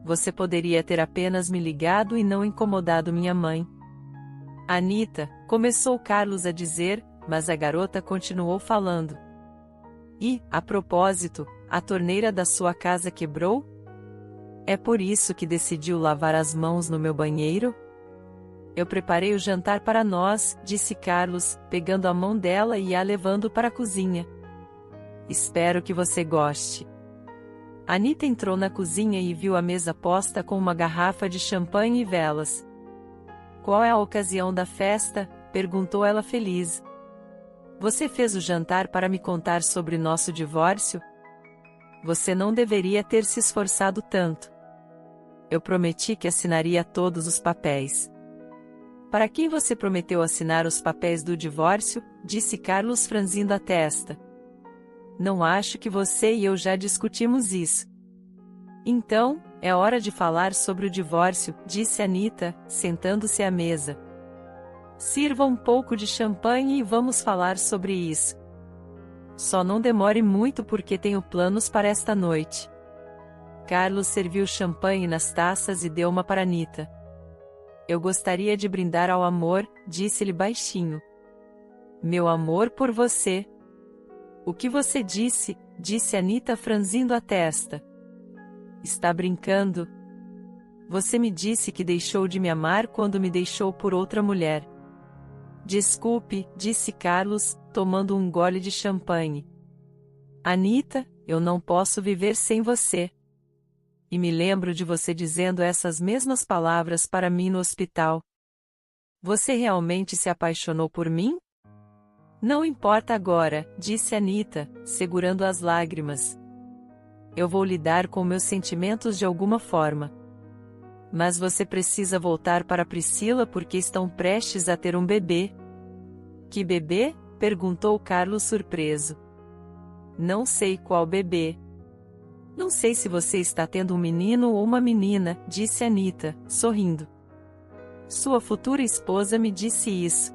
Você poderia ter apenas me ligado e não incomodado minha mãe. Anita, começou Carlos a dizer, mas a garota continuou falando. E, a propósito, a torneira da sua casa quebrou? É por isso que decidiu lavar as mãos no meu banheiro? Eu preparei o jantar para nós, disse Carlos, pegando a mão dela e a levando para a cozinha. Espero que você goste. Anita entrou na cozinha e viu a mesa posta com uma garrafa de champanhe e velas. Qual é a ocasião da festa? Perguntou ela feliz. Você fez o jantar para me contar sobre nosso divórcio? Você não deveria ter se esforçado tanto. Eu prometi que assinaria todos os papéis. Para quem você prometeu assinar os papéis do divórcio? Disse Carlos franzindo a testa. Não acho que você e eu já discutimos isso. Então, é hora de falar sobre o divórcio, disse Anita, sentando-se à mesa. Sirva um pouco de champanhe e vamos falar sobre isso. Só não demore muito porque tenho planos para esta noite. Carlos serviu champanhe nas taças e deu uma para Anita. Eu gostaria de brindar ao amor, disse-lhe baixinho. Meu amor por você. O que você disse? Disse Anita franzindo a testa. Está brincando? Você me disse que deixou de me amar quando me deixou por outra mulher. Desculpe, disse Carlos, tomando um gole de champanhe. Anita, eu não posso viver sem você. E me lembro de você dizendo essas mesmas palavras para mim no hospital. Você realmente se apaixonou por mim? Não importa agora, disse Anita, segurando as lágrimas. Eu vou lidar com meus sentimentos de alguma forma. Mas você precisa voltar para Priscila porque estão prestes a ter um bebê. Que bebê? Perguntou Carlos surpreso. Não sei qual bebê. Não sei se você está tendo um menino ou uma menina, disse Anita, sorrindo. Sua futura esposa me disse isso.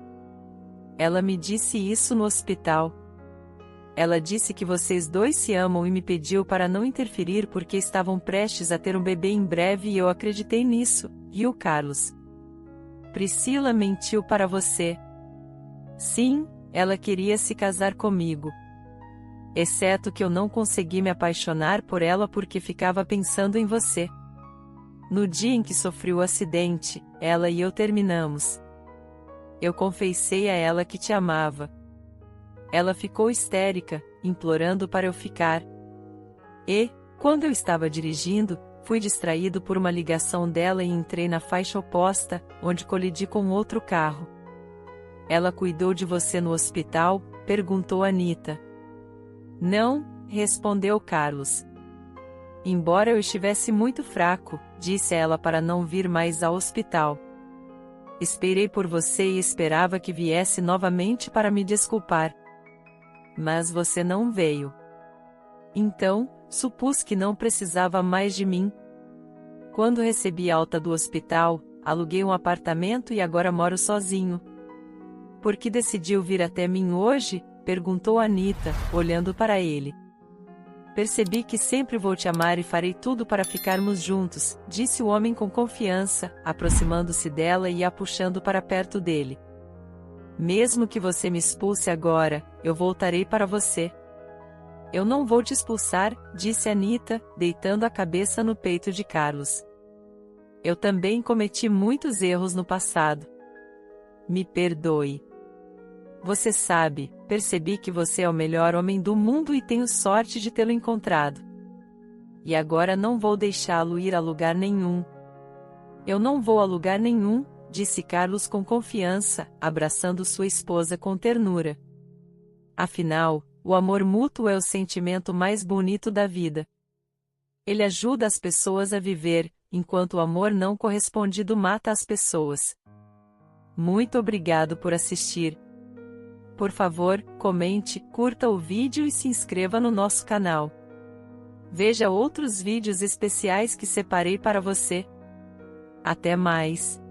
Ela me disse isso no hospital. Ela disse que vocês dois se amam e me pediu para não interferir porque estavam prestes a ter um bebê em breve e eu acreditei nisso, riu Carlos. Priscila mentiu para você. Sim, ela queria se casar comigo. exceto que eu não consegui me apaixonar por ela porque ficava pensando em você. No dia em que sofri o acidente, ela e eu terminamos. Eu confessei a ela que te amava. Ela ficou histérica, implorando para eu ficar. E, quando eu estava dirigindo, fui distraído por uma ligação dela e entrei na faixa oposta, onde colidi com outro carro. Ela cuidou de você no hospital? Perguntou Anita. Não, respondeu Carlos. Embora eu estivesse muito fraco, disse ela para não vir mais ao hospital. Esperei por você e esperava que viesse novamente para me desculpar. Mas você não veio. Então, supus que não precisava mais de mim. Quando recebi alta do hospital, aluguei um apartamento e agora moro sozinho. Por que decidiu vir até mim hoje? Perguntou Anita, olhando para ele. Percebi que sempre vou te amar e farei tudo para ficarmos juntos, disse o homem com confiança, aproximando-se dela e a puxando para perto dele. Mesmo que você me expulse agora, eu voltarei para você. Eu não vou te expulsar, disse Anita, deitando a cabeça no peito de Carlos. Eu também cometi muitos erros no passado. Me perdoe. Você sabe, percebi que você é o melhor homem do mundo e tenho sorte de tê-lo encontrado. E agora não vou deixá-lo ir a lugar nenhum. Eu não vou a lugar nenhum, disse Carlos com confiança, abraçando sua esposa com ternura. Afinal, o amor mútuo é o sentimento mais bonito da vida. Ele ajuda as pessoas a viver, enquanto o amor não correspondido mata as pessoas. Muito obrigado por assistir. Por favor, comente, curta o vídeo e se inscreva no nosso canal. Veja outros vídeos especiais que separei para você. Até mais!